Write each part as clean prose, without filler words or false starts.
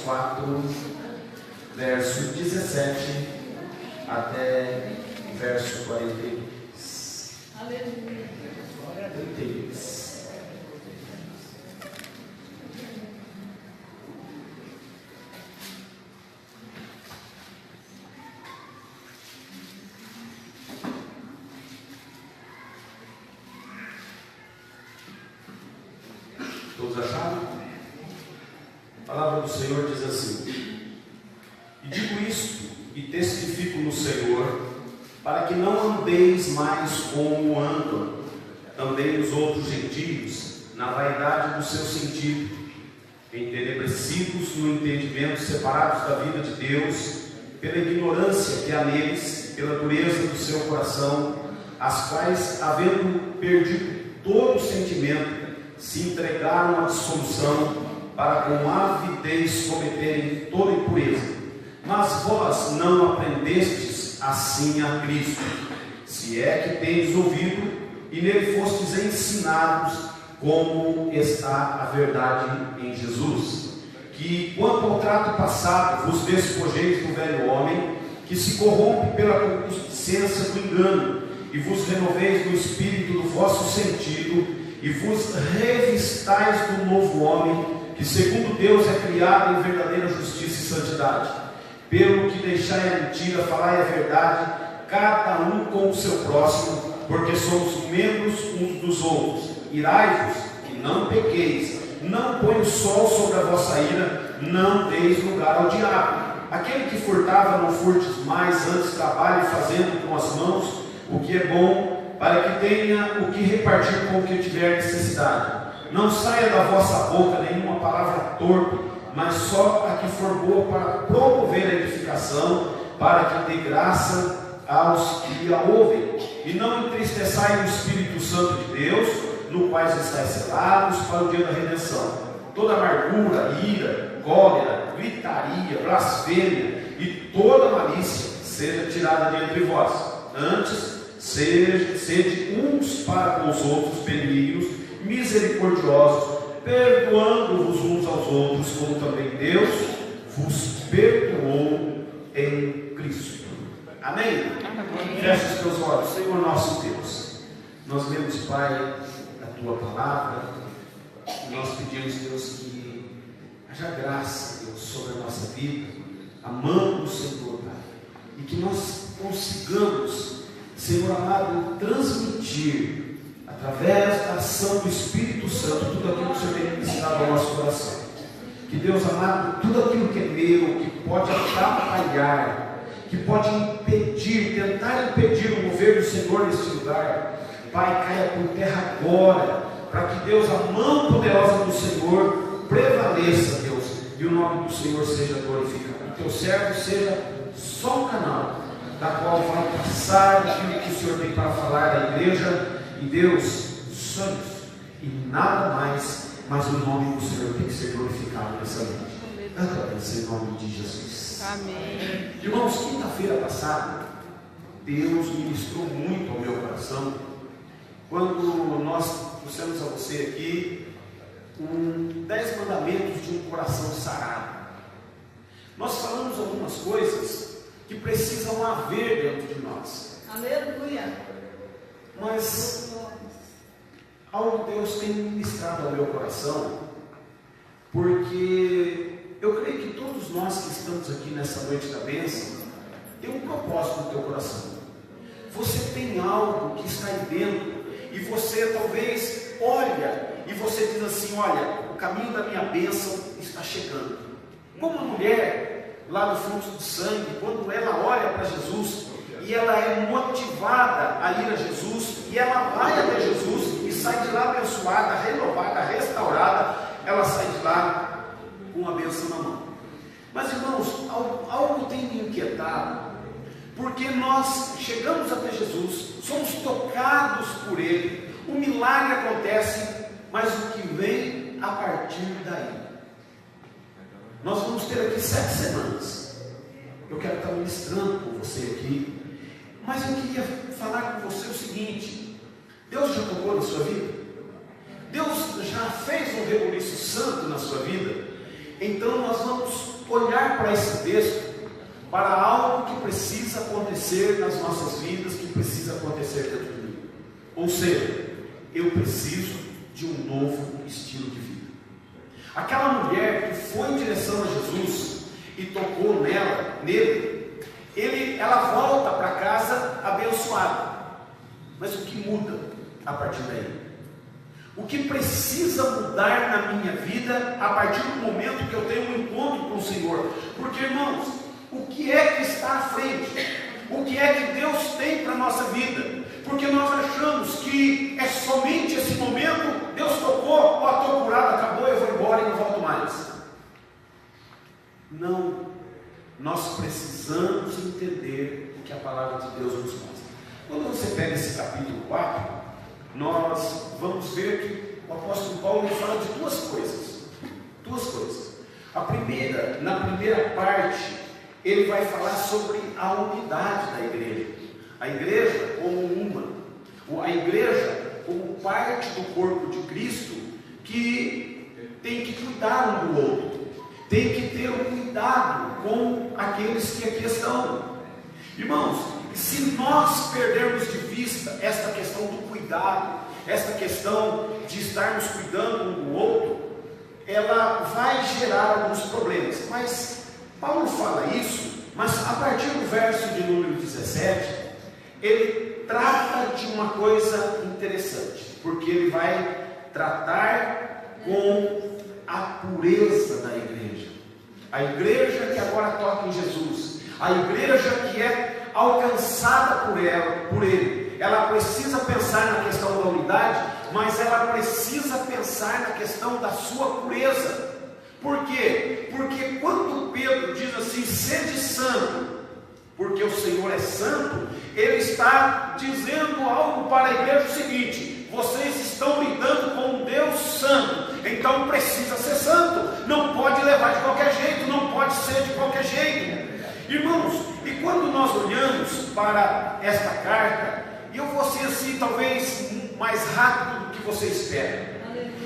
4, verso 17 até verso 42. Aleluia. 32. Todos acharam? A palavra do Senhor diz assim: e digo isto e testifico no Senhor, para que não andeis mais como andam também os outros gentios, na vaidade do seu sentido, entenebrecidos no entendimento, separados da vida de Deus, pela ignorância que há neles, pela dureza do seu coração, as quais, havendo perdido todo o sentimento, se entregaram à dissolução, para com avidez cometerem toda impureza. Mas vós não aprendestes assim a Cristo, se é que tendes ouvido e nele fostes ensinados, como está a verdade em Jesus, que quanto ao trato passado vos despojeis do velho homem, que se corrompe pela concupiscência do engano, e vos renoveis do espírito do vosso sentido, e vos revistais do novo homem, que segundo Deus é criado em verdadeira justiça e santidade. Pelo que deixai a mentira, falai a verdade, cada um com o seu próximo, porque somos membros uns dos outros. Irai-vos e não pequeis, não põe o sol sobre a vossa ira, não deis lugar ao diabo. Aquele que furtava, não furtes mais, antes trabalhe fazendo com as mãos o que é bom, para que tenha o que repartir com o que tiver necessidade. Não saia da vossa boca nenhuma palavra torpe, mas só a que for boa para promover a edificação, para que dê graça aos que a ouvem. E não entristeçai o Espírito Santo de Deus, no qual estáis selados para o dia da redenção. Toda amargura, ira, cólera, gritaria, blasfêmia e toda malícia seja tirada de entre vós. Antes, sede uns para com os outros benignos, misericordiosos, perdoando-vos uns aos outros, como também Deus vos perdoou em Cristo. Amém? Amém. Feche os teus olhos. Senhor nosso Deus, nós lemos, Pai, a Tua palavra, e nós pedimos, Deus, que haja graça, Deus, sobre a nossa vida, amando o Senhor, Pai, e que nós consigamos, Senhor amado, transmitir, através da ação do Espírito Santo, tudo aquilo que o Senhor tem ministrado ao nosso coração. Que Deus amado, tudo aquilo que é meu, que pode atrapalhar, que pode impedir, tentar impedir o mover do Senhor neste lugar, Pai, caia por terra agora, para que Deus, a mão poderosa do Senhor, prevaleça, Deus, e o nome do Senhor seja glorificado. Que o teu servo seja só um canal, da qual vai passar aquilo que o Senhor tem para falar à igreja. E Deus, só isso, e nada mais, mas o nome do Senhor tem que ser glorificado nessa noite. Tanto agradecer em nome de Jesus. Amém. Irmãos, quinta-feira passada, Deus ministrou muito ao meu coração, quando nós trouxemos a você aqui 10 mandamentos de um coração sarado. Nós falamos algumas coisas que precisam haver dentro de nós. Aleluia. Mas algo Deus tem ministrado ao meu coração, porque eu creio que todos nós que estamos aqui nessa noite da bênção, tem um propósito no teu coração. Você tem algo que está aí dentro, e você talvez olha, e você diz assim: olha, o caminho da minha bênção está chegando. Como a mulher lá do fluxo do sangue, quando ela olha para Jesus, e ela é motivada a ir a Jesus, e ela vai até Jesus, e sai de lá abençoada, renovada, restaurada, ela sai de lá com a bênção na mão. Mas irmãos, algo tem me inquietado, porque nós chegamos até Jesus, somos tocados por Ele, o milagre acontece, mas o que vem a partir daí? Nós vamos ter aqui 7 semanas, eu quero estar ministrando com você aqui, mas eu queria falar com você o seguinte: Deus já tocou na sua vida? Deus já fez um rebuliço santo na sua vida? Então nós vamos olhar para esse texto para algo que precisa acontecer nas nossas vidas, que precisa acontecer dentro de mim. Ou seja, eu preciso de um novo estilo de vida. Aquela mulher que foi em direção a Jesus e tocou nele, ela volta para casa abençoada. Mas o que muda a partir daí? O que precisa mudar na minha vida a partir do momento que eu tenho um encontro com o Senhor? Porque, irmãos, o que é que está à frente? O que é que Deus tem para a nossa vida? Porque nós achamos que é somente esse momento, Deus tocou, estou curado, acabou, eu vou embora e não volto mais. Não, nós precisamos entender o que a palavra de Deus nos mostra. Quando você pega esse capítulo 4, nós vamos ver que o apóstolo Paulo fala de duas coisas. Na primeira parte, ele vai falar sobre a unidade da igreja. A igreja como uma, a igreja como parte do corpo de Cristo, que tem que cuidar um do outro, tem que ter um cuidado com aqueles que aqui estão. Irmãos, se nós perdermos de vista esta questão do cuidado, esta questão de estarmos cuidando um do outro, ela vai gerar alguns problemas. Mas Paulo fala isso, mas a partir do verso de número 17, ele trata de uma coisa interessante, porque ele vai tratar com a pureza da igreja. A igreja que agora toca em Jesus, a igreja que é alcançada por ele, ela precisa pensar na questão da unidade, mas ela precisa pensar na questão da sua pureza. Por quê? Porque quando Pedro diz assim, sede santo, porque o Senhor é santo, ele está dizendo algo para a igreja o seguinte: vocês estão lidando com um Deus santo, então precisa ser santo, não pode levar de qualquer jeito, não pode ser de qualquer jeito. Irmãos, e quando nós olhamos para esta carta, e eu vou ser assim talvez mais rápido do que você espera,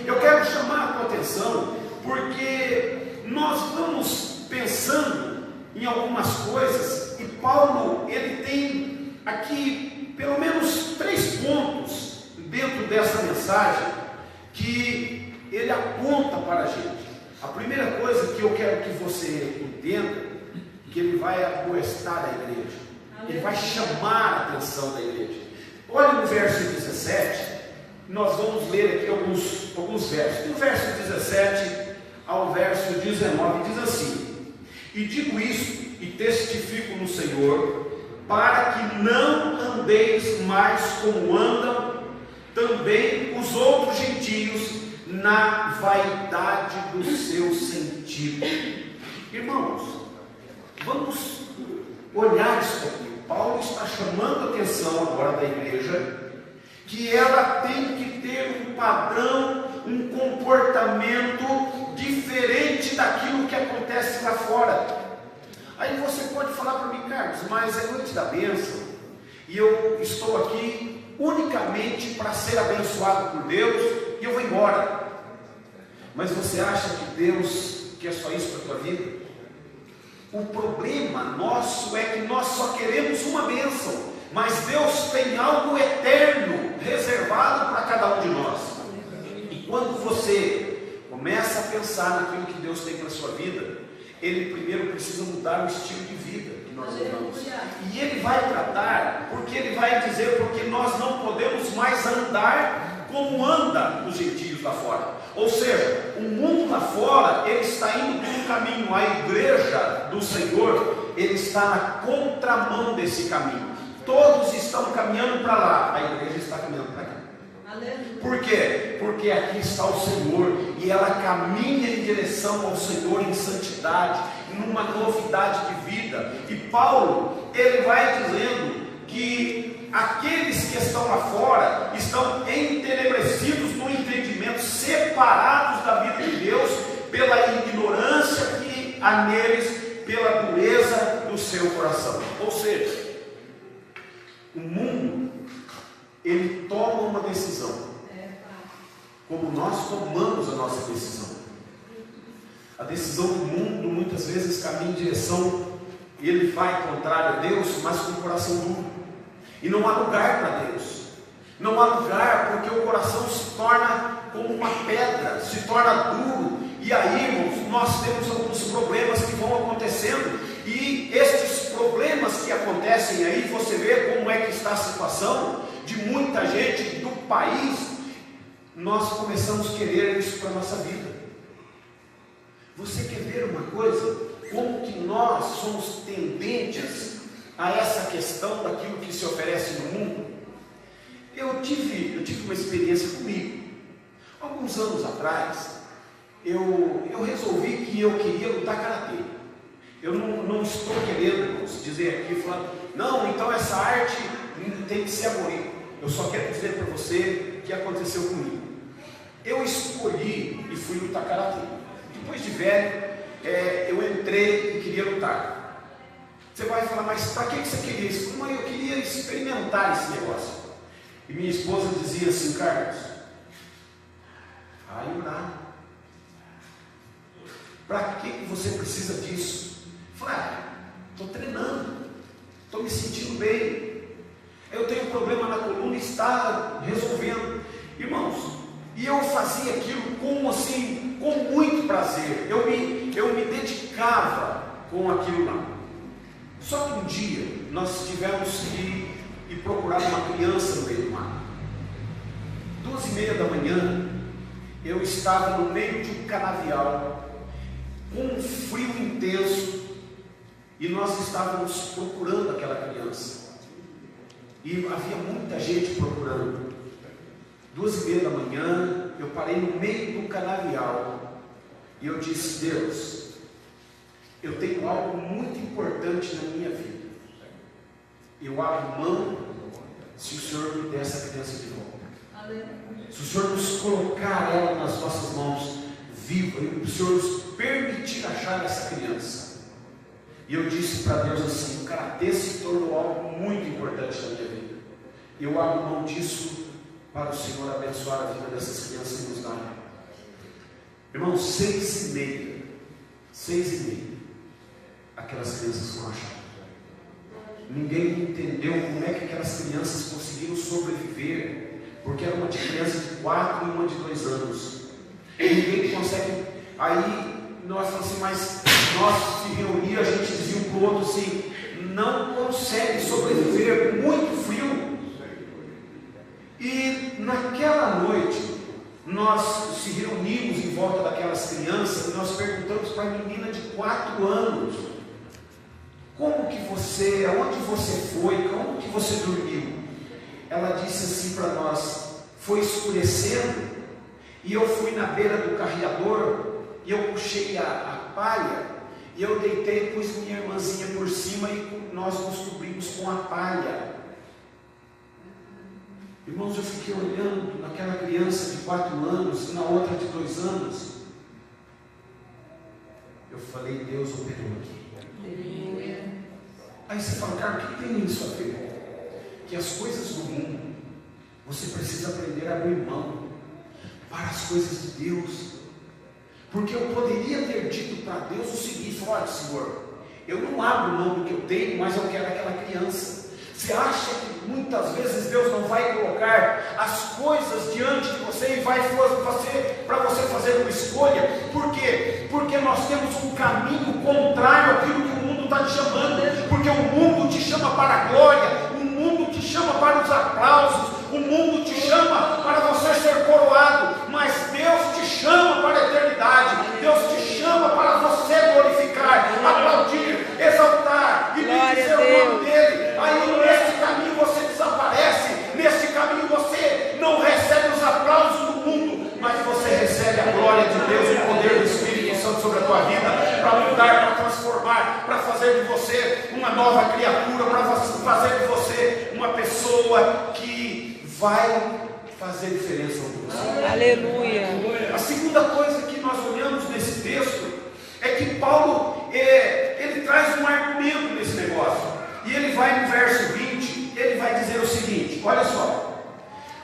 eu quero chamar a tua atenção, porque nós vamos pensando em algumas coisas, e Paulo, ele tem aqui pelo menos 3 pontos dentro dessa mensagem, que ele aponta para a gente. A primeira coisa que eu quero que você entenda, que ele vai admoestar a igreja, ele vai chamar a atenção da igreja. Olha no verso 17, nós vamos ler aqui alguns versos. Do verso 17 ao verso 19 diz assim: e digo isso e testifico no Senhor, para que não andeis mais como andam também os outros gentios na vaidade do seu sentido. Irmãos, vamos olhar isso aqui. Paulo está chamando a atenção agora da igreja, que ela tem que ter um padrão, um comportamento diferente daquilo que acontece lá fora. Aí você pode falar para mim, Carlos, mas é noite da bênção, e eu estou aqui unicamente para ser abençoado por Deus, e eu vou embora. Mas você acha que Deus quer só isso para a tua vida? O problema nosso é que nós só queremos uma bênção, mas Deus tem algo eterno reservado para cada um de nós. E quando você começa a pensar naquilo que Deus tem para a sua vida, Ele primeiro precisa mudar o estilo de vida que nós levamos. E Ele vai tratar, porque Ele vai dizer, porque nós não podemos mais andar como anda os gentios lá fora. Ou seja, o mundo lá fora, ele está indo por um caminho, a igreja do Senhor, ele está na contramão desse caminho. Todos estão caminhando para lá, a igreja está caminhando para cá. Por quê? Porque aqui está o Senhor, e ela caminha em direção ao Senhor em santidade, numa novidade de vida. E Paulo, ele vai dizendo que aqueles que estão lá fora estão entenebrecidos no entendimento, separados da vida de Deus pela ignorância que há neles, pela dureza do seu coração. Ou seja, o mundo, ele toma uma decisão, como nós tomamos a nossa decisão. A decisão do mundo muitas vezes caminha em direção, ele vai contrário a Deus, mas com o coração duro. E não há lugar para Deus. Não há lugar, porque o coração se torna como uma pedra, se torna duro. E aí, irmãos, nós temos alguns problemas que vão acontecendo. E estes problemas que acontecem aí, você vê como é que está a situação de muita gente do país. Nós começamos a querer isso para a nossa vida. Você quer ver uma coisa? Como que nós somos tendentes a essa questão daquilo que se oferece no mundo? Eu tive uma experiência comigo. Alguns anos atrás, eu resolvi que eu queria lutar karatê. Eu não estou querendo, irmãos, dizer aqui, falando, não, então essa arte tem que ser abolida. Eu só quero dizer para você o que aconteceu comigo. Eu escolhi e fui lutar karatê. Depois de velho, eu entrei e queria lutar. Você vai falar, mas para que você queria isso? Não, eu queria experimentar esse negócio. E minha esposa dizia assim, Carlos, vai orar. Para que você precisa disso? Eu falei, estou treinando, estou me sentindo bem. Eu tenho um problema na coluna e está resolvendo. Irmãos, e eu fazia aquilo com muito prazer. Eu me dedicava com aquilo lá. Só que um dia nós tivemos que ir procurar uma criança no meio do mar. 2h30 da manhã, eu estava no meio de um canavial, com um frio intenso, e nós estávamos procurando aquela criança. E havia muita gente procurando. 2h30 da manhã, eu parei no meio do canavial e eu disse, Deus, eu tenho algo muito importante na minha vida. Eu abro mão se o Senhor me der essa criança de volta. Se o Senhor nos colocar ela nas nossas mãos viva, e o Senhor nos permitir achar essa criança. E eu disse para Deus assim, o karatê se tornou algo muito importante na minha vida. Eu abro mão disso para o Senhor abençoar a vida dessas crianças que nos dá. Irmãos, 6h30, aquelas crianças foram achadas. Ninguém entendeu como é que aquelas crianças conseguiram sobreviver, porque era uma criança de 4 e uma de 2 anos. Ninguém consegue. Aí nós falamos assim, mas nós se reunia, a gente dizia um para o outro assim, não consegue sobreviver, muito frio. E naquela noite, nós se reunimos em volta daquelas crianças e nós perguntamos para a menina de 4 anos, como que você, aonde você foi, como que você dormiu? Ela disse assim para nós, foi escurecendo, e eu fui na beira do carreador, e eu puxei a palha, e eu deitei e pus minha irmãzinha por cima, e nós nos cobrimos com a palha. Irmãos, eu fiquei olhando naquela criança de 4 anos e na outra de 2 anos. Eu falei, Deus operou aqui. Aí você fala, cara, o que tem isso a ver? Que as coisas do mundo, você precisa aprender a abrir mão para as coisas de Deus. Porque eu poderia ter dito para Deus o seguinte, olha, Senhor, eu não abro mão do que eu tenho, mas eu quero aquela criança. Você acha que muitas vezes Deus não vai colocar as coisas diante de você e vai fazer para você fazer uma escolha? Por quê? Porque nós temos um caminho contrário àquilo que o mundo está te chamando. Porque o mundo te chama para a glória, o mundo te chama para os aplausos, o mundo te chama para você ser coroado, mas Deus te chama para a eternidade. Deus te chama para você glorificar, aplaudir, exaltar e dizer o nome dele. Aí nesse caminho você desaparece, nesse caminho você não recebe os aplausos do mundo, mas você recebe a glória de Deus e o poder do Espírito Santo sobre a tua vida, para mudar, para transformar, para fazer de você uma nova criatura, para fazer de você uma pessoa que vai fazer diferença ao mundo. Aleluia. A segunda coisa que nós olhamos nesse texto é que Paulo ele traz um argumento nesse negócio. E ele vai no verso 20, ele vai dizer o seguinte, olha só,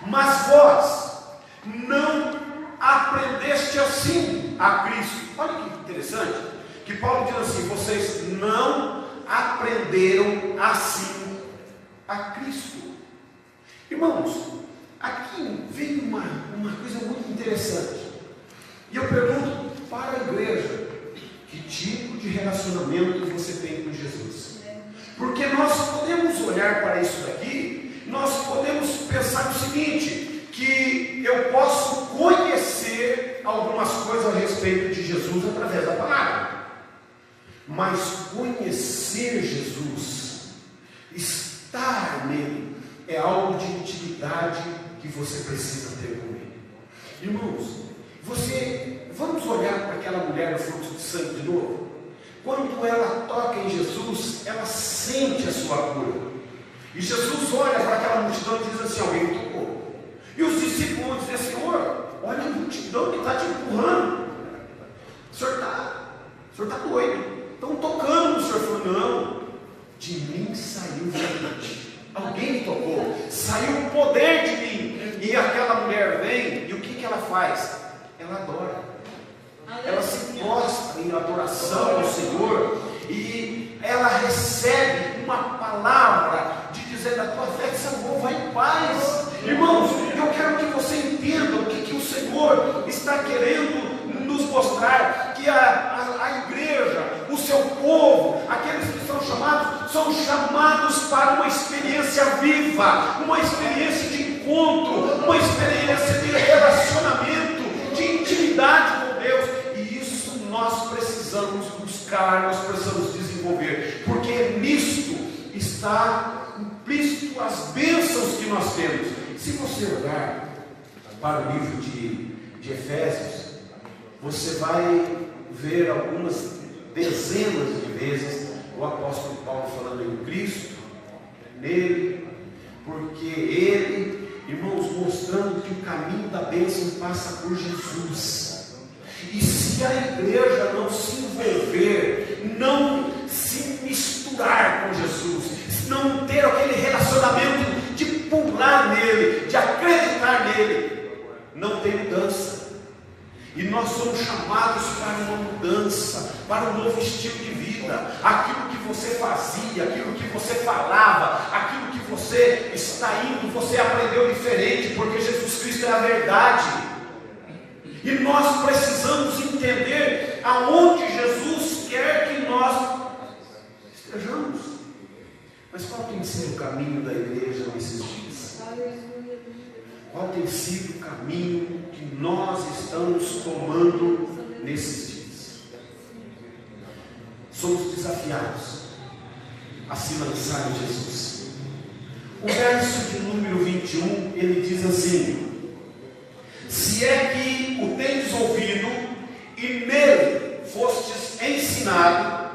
mas vós não aprendeste assim a Cristo. Olha que interessante? Que Paulo diz assim: vocês não aprenderam assim a Cristo. Irmãos, aqui vem uma coisa muito interessante. E eu pergunto para a igreja: que tipo de relacionamento você tem com Jesus? Porque nós podemos olhar para isso daqui, nós podemos pensar o seguinte, que eu posso conhecer algumas coisas a respeito de Jesus através da palavra. Mas conhecer Jesus, estar nele, é algo de intimidade que você precisa ter com ele. Irmãos, vamos olhar para aquela mulher do fluxo de sangue de novo. Quando ela toca em Jesus, ela sente a sua cura. E Jesus olha para aquela multidão e diz assim: alguém me tocou. E os discípulos vão dizer: Senhor, olha a multidão que está te empurrando. O senhor está doido. Estão tocando no senhor. Falou: não, de mim saiu verdade. Alguém me tocou, saiu o poder de mim. E aquela mulher vem, e o que ela faz? Ela adora. Ela se prostra em adoração ao Senhor, e ela recebe uma palavra de dizer: da tua fé te salvou, vai em paz. Irmãos, eu quero que você entenda o que o Senhor está querendo nos mostrar, que a igreja, o seu povo, aqueles que são chamados para uma experiência viva, uma experiência de encontro, uma experiência de relacionamento, de intimidade com Deus. E isso nós precisamos buscar, nós precisamos desenvolver, porque nisto está implícito as bênçãos que nós temos. Se você olhar para o livro de Efésios, você vai ver algumas dezenas de vezes o apóstolo Paulo falando em Cristo, nele, porque ele, irmãos, mostrando que o caminho da bênção passa por Jesus. E se a igreja não se envolver, não se misturar com Jesus, não ter aquele relacionamento de pular nele, de acreditar nele, não tem mudança. E nós somos chamados para uma mudança, para um novo estilo de vida. Aquilo que você fazia, aquilo que você falava, aquilo que você está indo, você aprendeu diferente, porque Jesus Cristo é a verdade. E nós precisamos entender aonde Jesus quer que nós estejamos. Mas qual tem sido o caminho da igreja nesses dias? Qual tem sido o caminho que nós estamos tomando nesses dias? Somos desafiados a se lançar em Jesus. O verso de número 21, ele diz assim: se é que o tendes ouvido e nele fostes ensinado,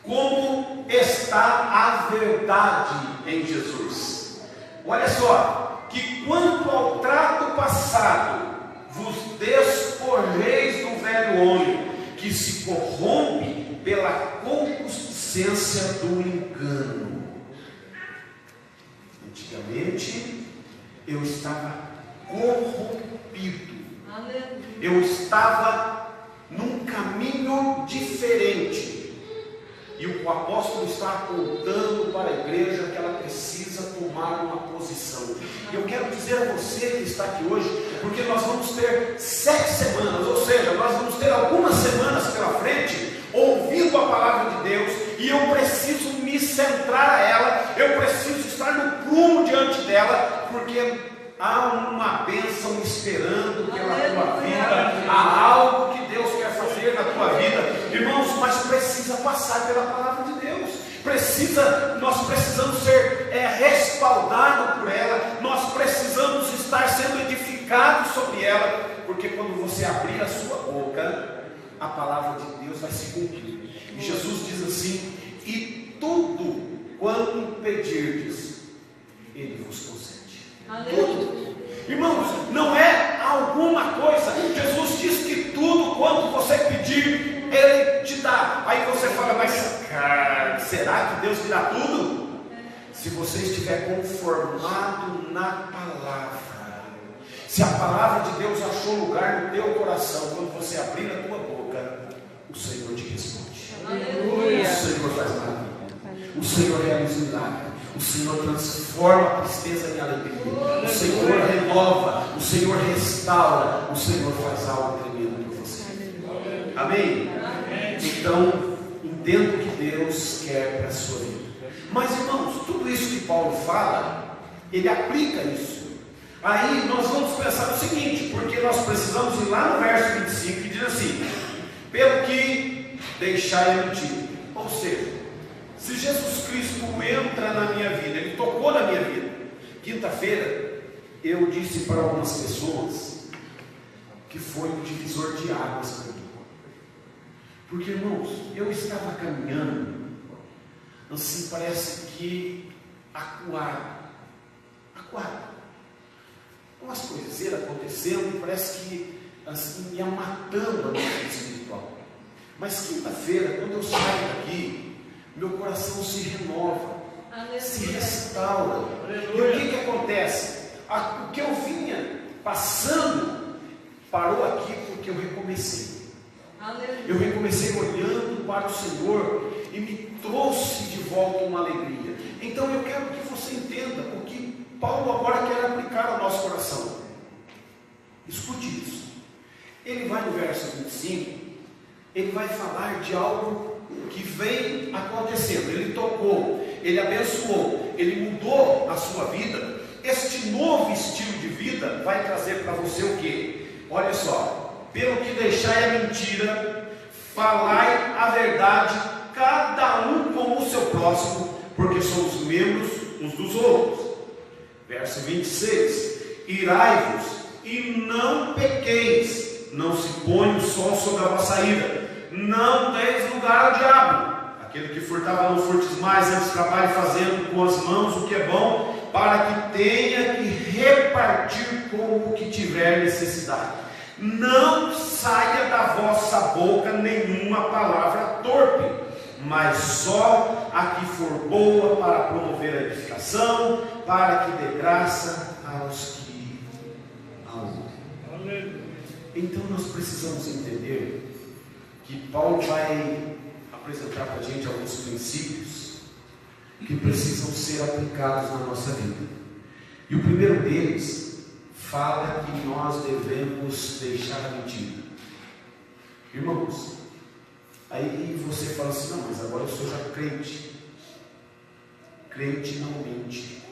como está a verdade em Jesus. Olha só, que quanto ao trato passado, vos despojeis do velho homem, que se corrompe pela concupiscência do engano. Antigamente, eu estava corrompido. Eu estava num caminho diferente. E o apóstolo está apontando para a igreja que ela precisa tomar uma posição. E eu quero dizer a você que está aqui hoje, porque nós vamos ter 7 semanas, ou seja, nós vamos ter algumas semanas pela frente, ouvindo a palavra de Deus, e eu preciso me centrar a ela, eu preciso estar no prumo diante dela, porque há uma bênção esperando pela tua vida, há algo que Deus quer fazer na tua vida, irmãos, mas precisa passar pela palavra de Deus, nós precisamos ser respaldados por ela, nós precisamos estar sendo edificados sobre ela, porque quando você abrir a sua boca, a palavra de Deus vai se cumprir. E Jesus diz assim: e tudo quanto pedirdes, Ele vos concede. Tudo. Irmãos, não é alguma coisa. Jesus diz que tudo quanto você pedir, Ele te dá. Aí você fala: mas cara, será que Deus te dá tudo? Se você estiver conformado na palavra, se a palavra de Deus achou lugar no teu coração, quando você abrir a tua boca, o Senhor te responde. Aleluia. O Senhor faz maravilha. O Senhor realiza milagre. O Senhor transforma a tristeza em alegria. O Senhor renova. O Senhor restaura. O Senhor faz algo tremendo por você. Amém? Então, entenda o que Deus quer para a sua vida. Mas, irmãos, tudo isso que Paulo fala, ele aplica isso. Aí nós vamos pensar o seguinte, porque nós precisamos ir lá no verso 25 que diz assim: pelo que deixai a mentira. Ou seja, se Jesus Cristo entra na minha vida, Ele tocou na minha vida. Quinta-feira eu disse para algumas pessoas que foi um divisor de águas para mim. Porque, irmãos, eu estava caminhando, assim, parece que acuado. Umas coisas acontecendo, parece que assim, ia matando a minha vida espiritual. Mas quinta-feira, quando eu saio daqui, meu coração se renova, se restaura. E o que acontece? O que eu vinha passando parou aqui porque eu recomecei. Eu recomecei olhando para o Senhor e me trouxe de volta uma alegria. Então eu quero que você entenda o que Paulo agora quer aplicar ao nosso coração. Escute isso. Ele vai no verso 25, ele vai falar de algo que vem acontecendo. Ele tocou, ele abençoou, ele mudou a sua vida. Este novo estilo de vida vai trazer para você o quê? Olha só: pelo que deixai a mentira, falai a verdade, cada um com o seu próximo, porque somos membros uns dos outros. Verso 26: irai-vos e não pequeis, não se ponha o sol sobre a vossa ira, não deis lugar ao diabo. Aquele que furtava, não furtes mais, antes trabalhe fazendo com as mãos o que é bom, para que tenha que repartir com o que tiver necessidade. Não saia da vossa boca nenhuma palavra torpe, mas só a que for boa para promover a edificação, para que dê graça aos que a ouvem. Então nós precisamos entender que Paulo vai apresentar para a gente alguns princípios que precisam ser aplicados na nossa vida. E o primeiro deles fala que nós devemos deixar a mentira. Irmãos, aí você fala assim: não, mas agora eu sou já crente. Crente não mente.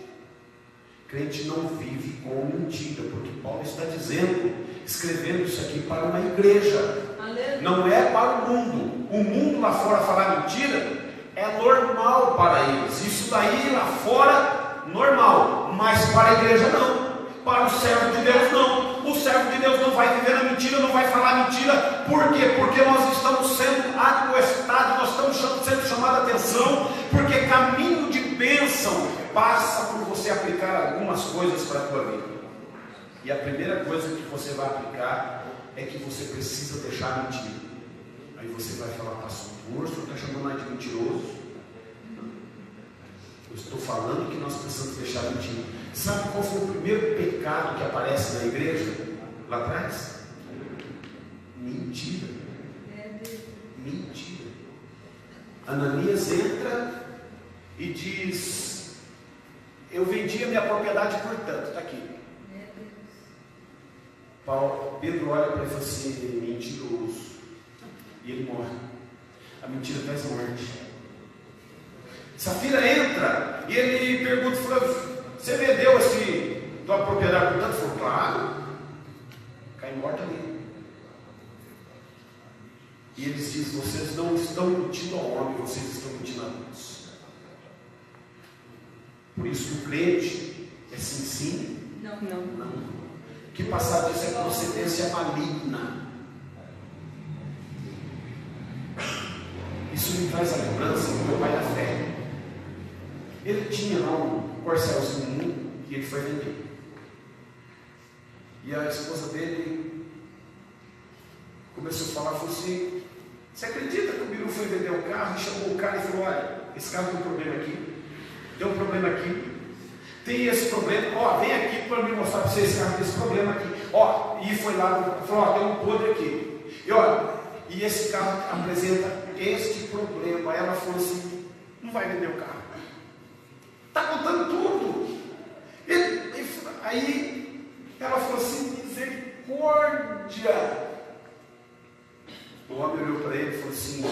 Crente não vive com mentira, porque Paulo está dizendo, escrevendo isso aqui para uma igreja, não é para o mundo. O mundo lá fora falar mentira é normal para eles, isso daí lá fora normal, mas para a igreja não, para o servo de Deus não. O servo de Deus não vai viver na mentira, não vai falar mentira. Por quê? Porque nós estamos sendo admoestados, nós estamos sendo chamados a atenção, porque caminho de bênção passa por você aplicar algumas coisas para a tua vida. E a primeira coisa que você vai aplicar é que você precisa deixar a mentira. Aí você vai falar: pastor, o senhor está chamando nós de mentiroso? Eu estou falando que nós precisamos deixar a mentira. Sabe qual foi o primeiro pecado que aparece na igreja lá atrás? Mentira. Mentira. Ananias entra e diz: eu vendi a minha propriedade por tanto. Está aqui. Pedro olha para ele e fala assim: mentiroso. E ele morre. A mentira traz morte. Safira entra e ele pergunta: você vendeu tua propriedade por tanto? Ele falou: claro. Cai morta ali. E eles dizem: vocês não estão mentindo ao homem, vocês estão mentindo a Deus. Por isso que o crente é sim, sim, não. Que passar disso é procedência maligna. Isso me traz a lembrança do meu pai da fé. Ele tinha lá um corcelzinho e ele foi vender. E a esposa dele começou a falar, falou assim: você acredita que o Biru foi vender um carro e chamou o cara e falou: olha, esse carro tem um problema aqui, tem um problema aqui, tem esse problema, vem aqui para me mostrar para você esse carro tem esse problema aqui, e foi lá e falou: tem um podre aqui. E e esse carro apresenta este problema. Ela falou assim: não vai vender o carro. Está contando tudo. Aí ela falou assim: misericórdia. O homem olhou para ele e falou assim: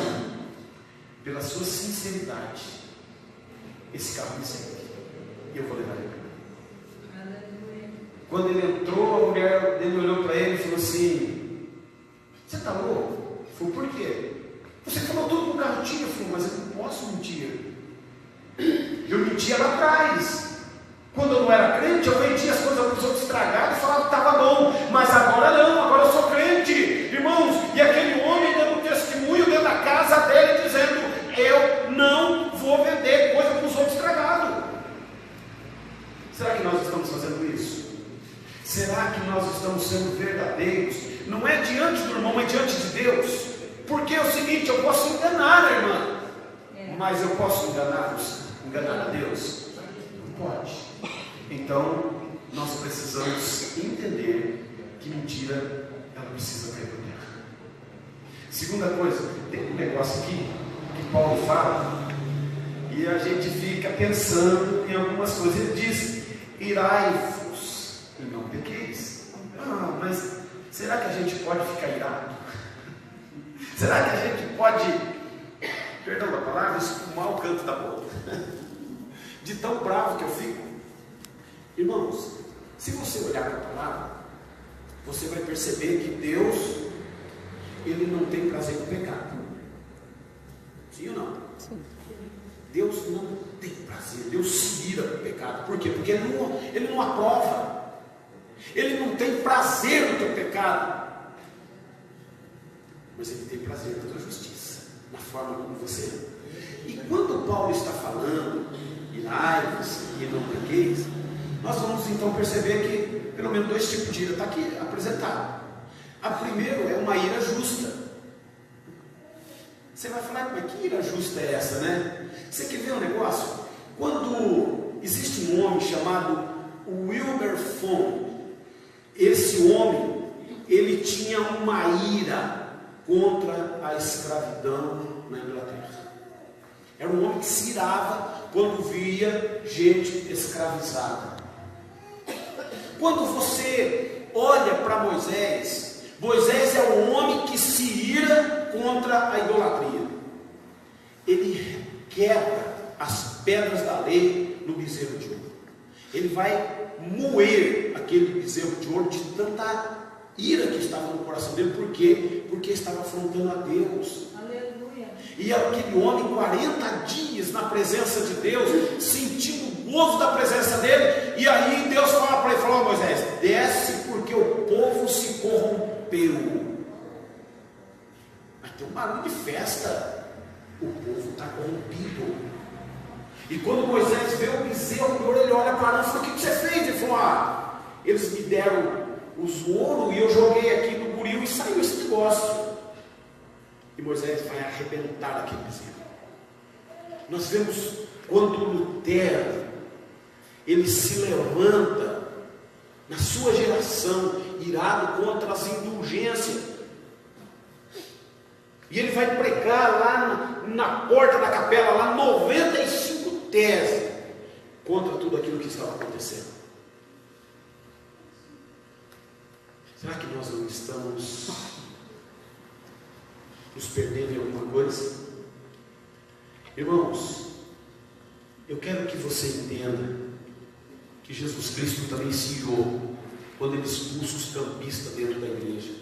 pela sua sinceridade, esse carro me serve e eu vou levar ele. Quando ele entrou, a mulher dele olhou para ele e falou assim: você está louco? Falei: por quê? Você falou tudo no carro tinha. Eu falei: mas eu não posso mentir. Eu mentia lá atrás. Quando eu não era crente, eu vendia as coisas para os outros estragadas e falava que estava bom. Mas agora não, agora eu sou crente. Irmãos, e aquele homem dando testemunho dentro da casa dele, dizendo: eu não vou vender coisa para os outros estragados. Será que nós estamos fazendo isso? Será que nós estamos sendo verdadeiros? Não é diante do irmão, é diante de Deus. Porque é o seguinte: eu posso enganar a irmã, mas eu posso enganar a Deus? Não pode. Então, nós precisamos entender que mentira, ela precisa cair por terra. Segunda coisa, tem um negócio aqui que Paulo fala e a gente fica pensando em algumas coisas. Ele diz: irai-vos e não pequeis. Mas será que a gente pode ficar irado? Será que a gente pode, perdão da palavra, espumar o canto da boca? De tão bravo que eu fico. Irmãos, se você olhar para a palavra, você vai perceber que Deus, Ele não tem prazer no pecado. Sim ou não? Sim. Deus não tem prazer, Deus se ira com o pecado. Por quê? Porque Ele não aprova. Ele não tem prazer no teu pecado. Mas Ele tem prazer na tua justiça, na forma como você é. E quando Paulo está falando, irai-vos e não pequeis, nós vamos então perceber que pelo menos dois tipos de ira está aqui apresentado. A primeira é uma ira justa. Você vai falar: mas que ira justa é essa, né? Você quer ver um negócio? Quando existe um homem chamado Wilberforce, esse homem, ele tinha uma ira contra a escravidão na Inglaterra. Era um homem que se irava quando via gente escravizada. Quando você olha para Moisés, Moisés é um homem que se ira contra a idolatria. Ele quebra as pedras da lei no bezerro de ouro. Ele vai moer aquele bezerro de ouro de tanta ira que estava no coração dele. Por quê? Porque estava afrontando a Deus. Aleluia. E aquele homem, 40 dias na presença de Deus, sentindo o gozo da presença dele. E aí Deus fala para ele: falou: Moisés, desce, porque o povo se corrompeu. Vai ter um barulho de festa. O povo está corrompido. E quando Moisés vê o bezerro de ouro, ele olha para Arão e fala: o que você fez? Ele falou: eles me deram os ouro e eu joguei aqui no buril e saiu esse negócio. E Moisés vai arrebentar aquele bezerro. Nós vemos quando Lutero, ele se levanta na sua geração, irado contra as indulgências, e ele vai pregar lá na porta da capela, lá 95 teses contra tudo aquilo que estava acontecendo. Será que nós não estamos nos perdendo em alguma coisa? Irmãos, eu quero que você entenda que Jesus Cristo também se irou quando ele expulsa os campistas dentro da igreja,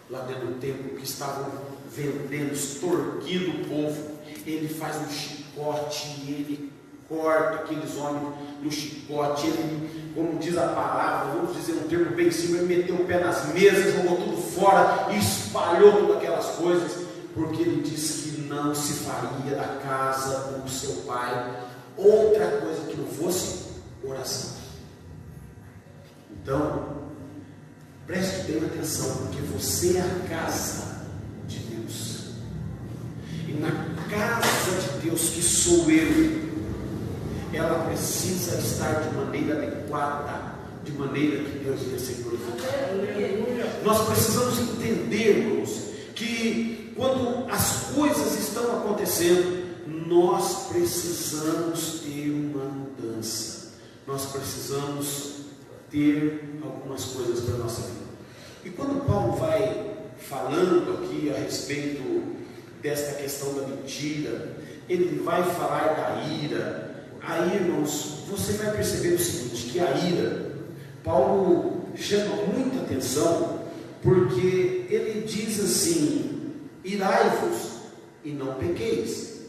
lá dentro do templo, que estavam vendendo, extorquindo o povo. Ele faz um chicote e ele corta aqueles homens no chicote. Ele, como diz a palavra, vamos dizer um termo bem simples, ele meteu o pé nas mesas, jogou tudo fora e espalhou todas aquelas coisas, porque ele disse que não se faria da casa do seu pai outra coisa que não fosse oração. Então, preste bem atenção, porque você é a casa de Deus. E na casa de Deus, que sou eu, ela precisa estar de maneira adequada, de maneira que Deus venha ser glorificado. Nós precisamos entender, irmãos, que quando as coisas estão acontecendo, nós precisamos ter uma mudança, nós precisamos ter algumas coisas para a nossa vida. E quando Paulo vai falando aqui a respeito desta questão da mentira, ele vai falar da ira. Aí, irmãos, você vai perceber o seguinte, que a ira, Paulo chama muita atenção, porque ele diz assim: irai-vos e não pequeis.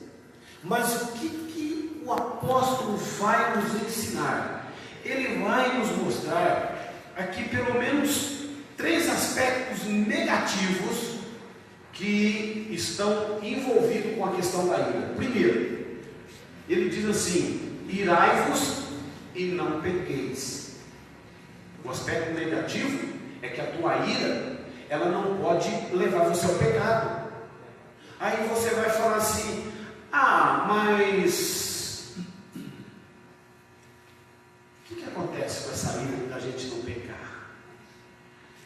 Mas o que o apóstolo vai nos ensinar? Ele vai nos mostrar aqui pelo menos 3 aspectos negativos que estão envolvidos com a questão da ira. Primeiro, ele diz assim: irai-vos e não pequeis. O aspecto negativo é que a tua ira, ela não pode levar você ao pecado. Aí você vai falar assim: ah, mas o que acontece com essa ira da gente não pecar?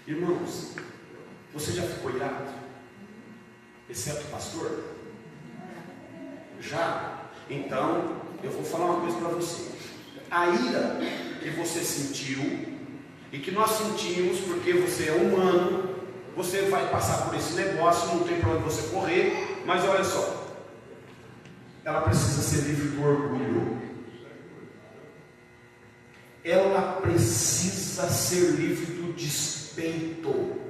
Irmãos, você já ficou irado? Exceto o pastor? Já? Então, eu vou falar uma coisa para você. A ira que você sentiu, e que nós sentimos, porque você é humano, você vai passar por esse negócio, não tem para onde você correr, mas olha só, ela precisa ser livre do orgulho, ela precisa ser livre do despeito,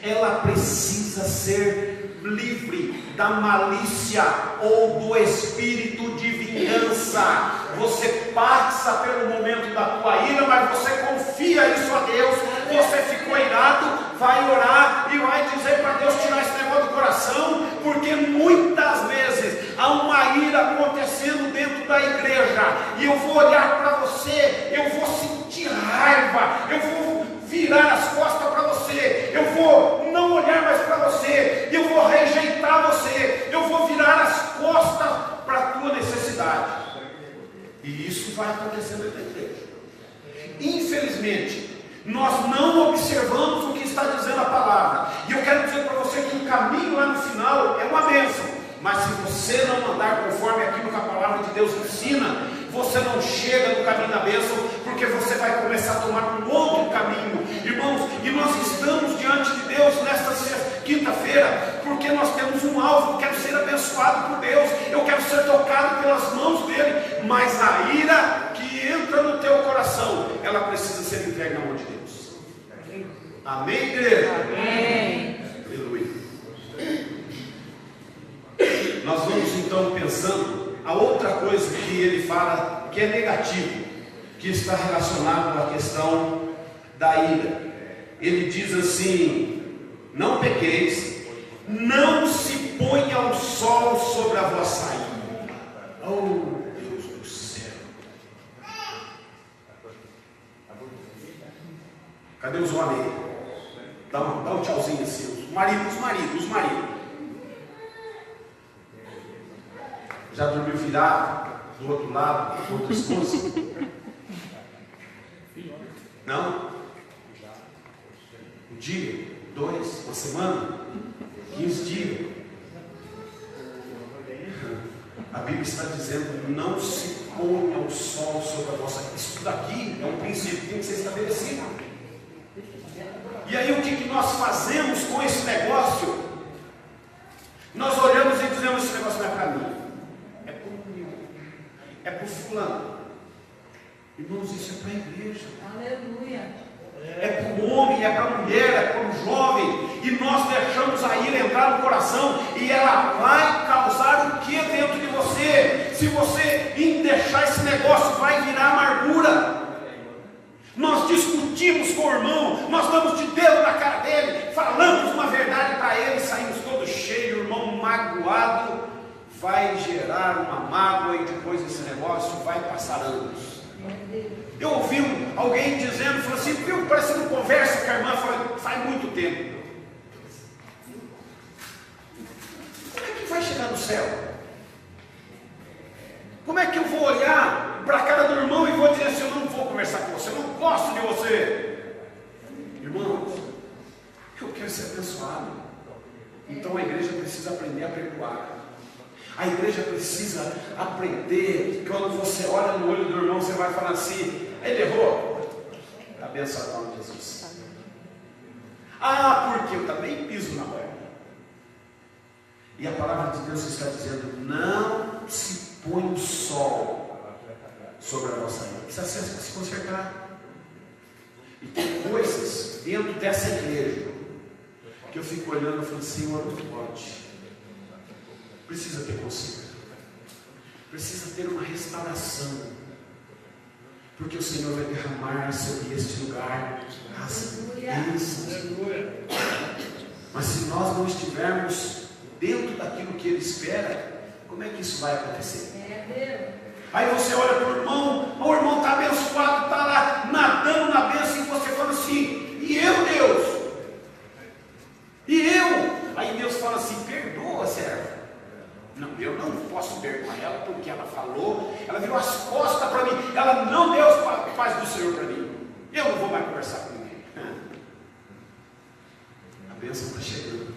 ela precisa ser livre da malícia ou do espírito de vingança. Você passa pelo momento da tua ira, mas você confia isso a Deus. Você ficou irado, vai orar e vai dizer para Deus tirar esse negócio do coração, porque muitas vezes há uma ira acontecendo dentro da igreja, e eu vou olhar para você, eu vou sentir raiva, eu vou virar as costas para você, eu vou não olhar mais para você, eu vou rejeitar você, eu vou virar as costas para a tua necessidade. E isso vai acontecendo dentro da igreja. Infelizmente, nós não observamos o que está dizendo a palavra. E eu quero dizer para você que o caminho lá no final é uma bênção. Mas se você não andar conforme aquilo que a palavra de Deus ensina, você não chega no caminho da bênção, porque você vai começar a tomar um outro caminho. Irmãos, e nós estamos diante de Deus nesta quinta-feira, porque nós temos um alvo. Eu quero ser abençoado por Deus, eu quero ser tocado pelas mãos dele, mas a ira que entra no teu coração, ela precisa ser entregue na mão de Deus. Amém, igreja? Amém. Aleluia. Nós vamos então pensando a outra coisa que ele fala que é negativo, que está relacionado à questão da ira. Ele diz assim: não pequeis, não se ponha o sol sobre a vossa ira. Oh, Deus do céu! Cadê os homens? Dá um tchauzinho assim. Os maridos. Já dormiu virado do outro lado, do outro esposo? Não? Um dia, 2, uma semana, 15 dias. A Bíblia está dizendo: não se ponha o sol sobre a vossa cabeça. Isso daqui é um princípio que tem que ser estabelecido. E aí o que nós fazemos com esse negócio? Nós olhamos e dizemos: esse negócio não é para mim, é para o meu, é para o fulano. Irmãos, isso é para a igreja. Aleluia. É para o homem, é para a mulher, é para o jovem. E nós deixamos a ira entrar no coração, e ela vai causar o que dentro de você? Se você deixar esse negócio, vai virar amargura. Nós discutimos com o irmão, nós damos de dedo na cara dele, falamos uma verdade para ele, saímos todos cheios, o irmão magoado. Vai gerar uma mágoa, e depois esse negócio vai passar anos. Eu ouvi alguém dizendo, falou assim: viu, parecendo conversa com a irmã faz muito tempo. Como é que vai chegar no céu? Como é que eu vou olhar para a cara do irmão e vou dizer assim: eu não vou conversar com você, eu não gosto de você? Irmãos, eu quero ser abençoado. Então a igreja precisa aprender a perdoar. A igreja precisa aprender que quando você olha no olho do irmão, você vai falar assim: ele errou. Abençoa o nome de Jesus. Ah, porque eu também piso na bola. E a palavra de Deus está dizendo: não se põe o sol sobre a vossa vida. Precisa se consertar. E tem coisas dentro dessa igreja que eu fico olhando e falo: Senhor, não pode. Precisa ter conserto. Precisa ter uma restauração. Porque o Senhor vai derramar sobre este lugar as bênçãos. Mas se nós não estivermos dentro daquilo que Ele espera, como é que isso vai acontecer? Aí você olha para o irmão está abençoado, está lá nadando na bênção, e você fala assim: e eu, Deus? E eu? Aí Deus fala assim: perdoa, serva. Não, eu não posso perdoar ela porque ela falou, ela virou as costas para mim, ela não deu a paz do Senhor para mim. Eu não vou mais conversar com ninguém. A bênção está chegando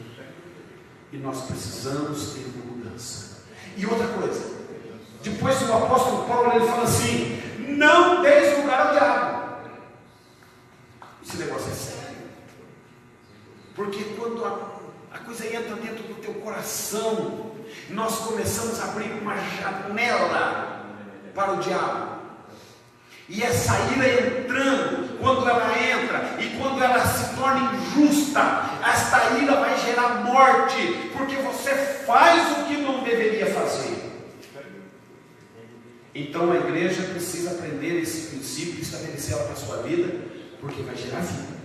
e nós precisamos ter uma mudança. E outra coisa, depois o apóstolo Paulo ele fala assim: não deis lugar ao diabo. Esse negócio é sério, porque quando a coisa entra dentro do teu coração, nós começamos a abrir uma janela para o diabo. E essa ira entrando, quando ela entra e quando ela se torna injusta, esta ira vai gerar morte, porque você faz o que não deveria fazer. Então a igreja precisa aprender esse princípio e estabelecer ela para a sua vida, porque vai gerar vida.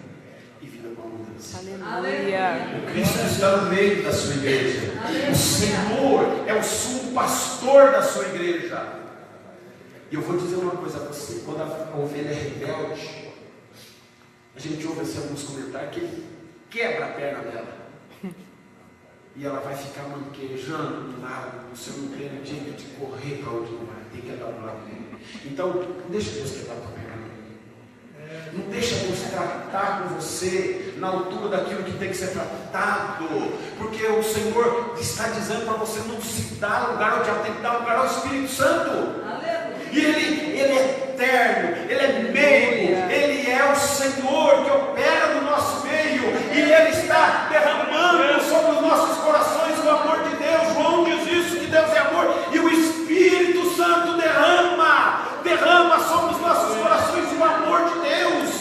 E vida com abundância. Aleluia. O Cristo está no meio da sua igreja. O Senhor é o sumo pastor da sua igreja. E eu vou dizer uma coisa a você: quando a ovelha é rebelde, a gente ouve assim alguns comentários que ele quebra a perna dela. E ela vai ficar manquejando do lado. Você não tem o dia de correr para onde não vai, tem que andar do lado dele. Então, não deixa Deus quebrar a tua perna. Não deixa Deus tratar com você na altura daquilo que tem que ser tratado, porque o Senhor está dizendo para você não se dar lugar ao diabo, tem que dar lugar ao Espírito Santo. E ele é eterno, Ele é meio, Ele é o Senhor que opera no nosso meio, e Ele está derramando sobre os nossos corações o amor de Deus. João diz isso, que Deus é amor, e o Espírito Santo derrama sobre os nossos corações o amor de Deus.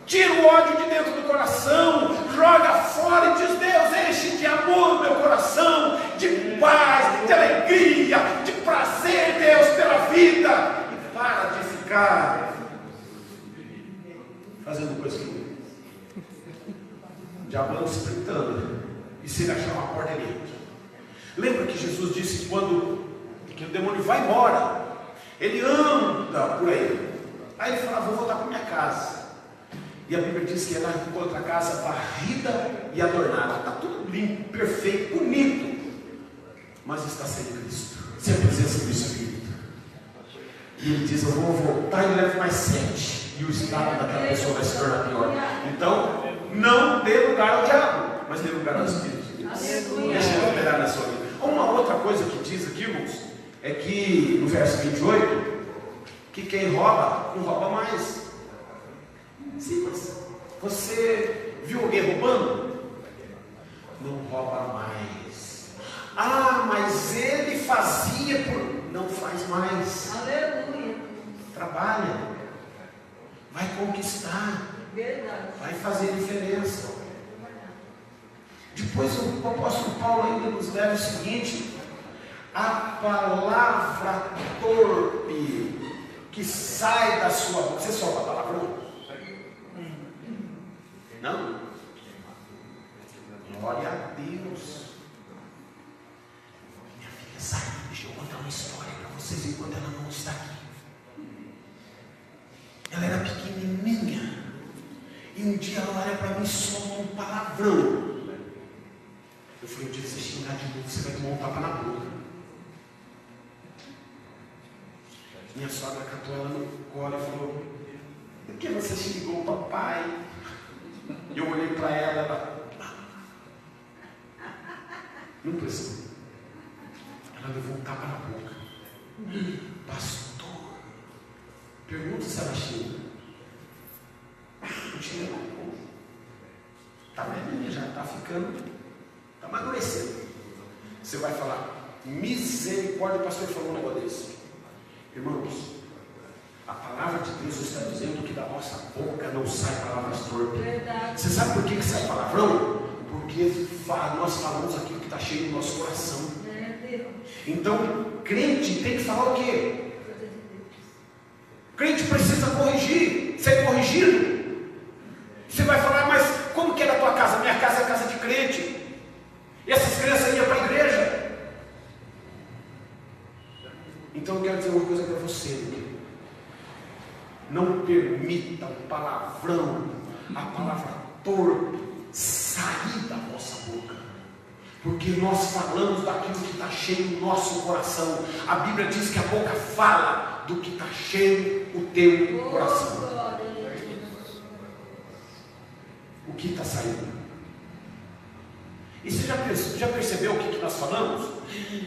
Tira o ódio de dentro do coração, joga fora e diz: Deus, enche de amor o meu coração, de paz, de alegria, de prazer, Deus, pela vida. E para de ficar fazendo coisa que não. O diabo anda se espreitando, e se ele achar uma porta, ele entra. Lembra que Jesus disse que quando o demônio vai embora, ele anda por aí. Aí ele fala: vou voltar para minha casa. E a Bíblia diz que ela encontra a casa varrida e adornada. Está tudo limpo, perfeito, bonito. Mas está sem Cristo, sem a presença do Espírito. E ele diz: eu vou voltar e levo mais 7. E o estado daquela pessoa vai se tornar pior. Então, não dê lugar ao diabo, mas dê lugar ao Espírito de Deus. Deixa ele operar na sua vida. Uma outra coisa que diz aqui, irmãos, é que no verso 28, que quem rouba, não rouba mais. Sim, mas você viu alguém roubando? Não rouba mais. Ah, mas ele fazia por... Não faz mais. Aleluia. Trabalha. Vai conquistar. Verdade. Vai fazer diferença. Depois o apóstolo Paulo ainda nos leva o seguinte: a palavra torpe que sai da sua boca. Você solta a palavra, não? Não? Glória a Deus. Minha filha saiu, deixa eu contar uma história para vocês enquanto ela não está aqui. Ela era pequenininha, e um dia ela olha para mim e solta um palavrão. Eu falei: um dia que você xingar de novo, você vai tomar um tapa na boca. Minha sogra catou ela no colo e falou: por que você xingou o papai? Eu olhei para ela, Não precisou. Ela levou um tapa na boca. Pastor, pergunta se ela xinga. Não xinga não. Está velhinha já, está ficando, está amadurecendo. Você vai falar, misericórdia, o pastor falou um negócio desse. Irmãos, a palavra de Deus está dizendo que da nossa boca não sai palavras torpes. Você sabe por que sai palavrão? Porque nós falamos aquilo que está cheio no nosso coração. Então, crente tem que falar o quê? Crente precisa corrigir, ser corrigido. Você vai falar, mas como que era a tua casa? Minha casa é casa de crente. E essas crianças iam para a igreja. Então eu quero dizer uma coisa para você. Não permita o palavrão, a palavra torpe, sair da vossa boca. Porque nós falamos daquilo que está cheio no nosso coração. A Bíblia diz que a boca fala do que está cheio o teu coração. O que está saindo? E você já percebeu o que nós falamos?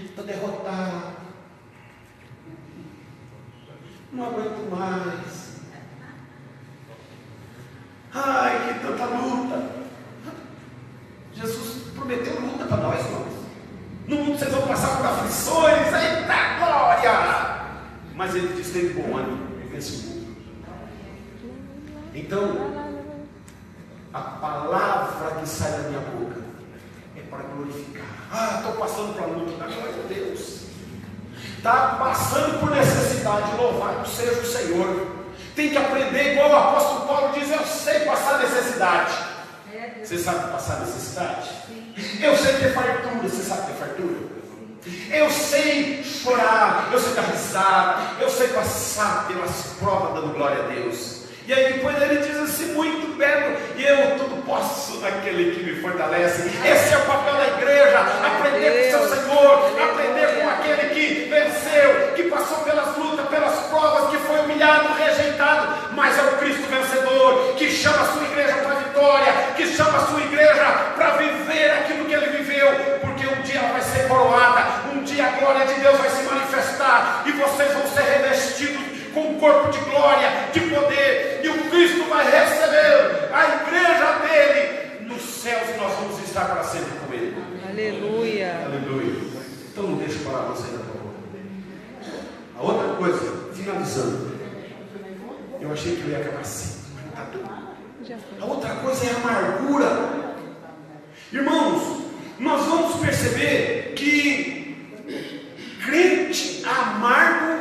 Estou derrotado. Não aguento mais. Ai, que tanta luta. Jesus prometeu luta para nós, irmãos. No mundo vocês vão passar por aflições. Eita glória! Mas ele diz: tem bom ânimo, vence o mundo. Então, a palavra que sai da minha boca é para glorificar. Estou passando por luta, da glória de Deus. Está passando por necessidade, louvado seja o Senhor. Tem que aprender, igual o apóstolo Paulo diz: eu sei passar necessidade. Você sabe passar necessidade? Eu sei ter fartura. Você sabe ter fartura? Eu sei chorar, eu sei dar risada, eu sei passar pelas provas dando glória a Deus. E aí depois ele diz assim, muito belo, e eu tudo posso naquele que me fortalece. Esse é o papel da igreja, aprender com o seu Senhor, aprender com aquele que venceu, que passou pelas lutas, pelas provas, que foi humilhado, rejeitado, mas é o Cristo vencedor, que chama a sua igreja para a vitória, que chama a sua igreja para viver aquilo que ele viveu, porque um dia ela vai ser coroada, um dia a glória de Deus vai se manifestar, e vocês vão ser revestidos com um corpo de glória, de poder, e o Cristo vai receber a igreja dele nos céus, e nós vamos estar para sempre com ele. Aleluia. Aleluia. Então não deixa para você da tua boca. A outra coisa, finalizando, eu achei que eu ia acabar assim, mas não está tudo. A outra coisa é a amargura. Irmãos, nós vamos perceber que crente amargo.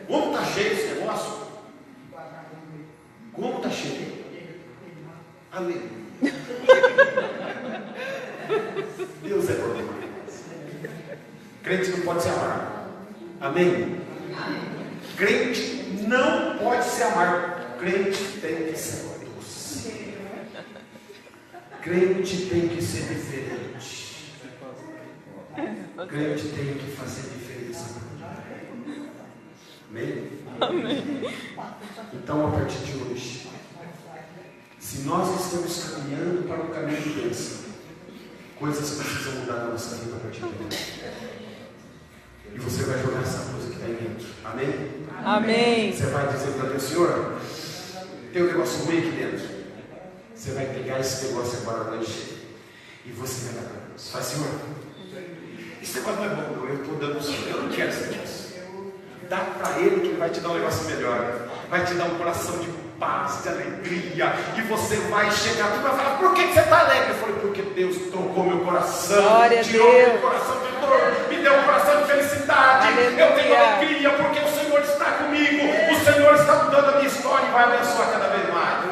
Como está cheio esse negócio? Como está cheio? Aleluia. Deus é bom demais. Crente não pode ser amargo. Amém? Crente não pode ser amargo. Crente tem que ser doce. Crente tem que ser diferente. Crente tem que fazer diferença. Amém? Amém. Então, a partir de hoje, se nós estamos caminhando para o caminho de bênção, coisas precisam mudar na nossa vida a partir de hoje. E você vai jogar essa coisa que está aí dentro. Amém? Amém. Você vai dizer para Deus: Senhor, tem um negócio ruim aqui dentro. Você vai pegar esse negócio agora hoje e você vai dar para Deus. Fala: Senhor, esse negócio não é bom, não. Eu estou dando o Senhor, eu não quero esse negócio. Dá para Ele que Ele vai te dar um negócio melhor. Vai te dar um coração de paz, de alegria. E você vai chegar, tu vai falar: por que você está alegre? Eu falei: porque Deus tocou meu coração. Glória tirou a Deus. meu coração de dor, me deu um coração de felicidade. Aleluia. Eu tenho alegria porque o Senhor está comigo. O Senhor está mudando a minha história e vai abençoar cada vez mais.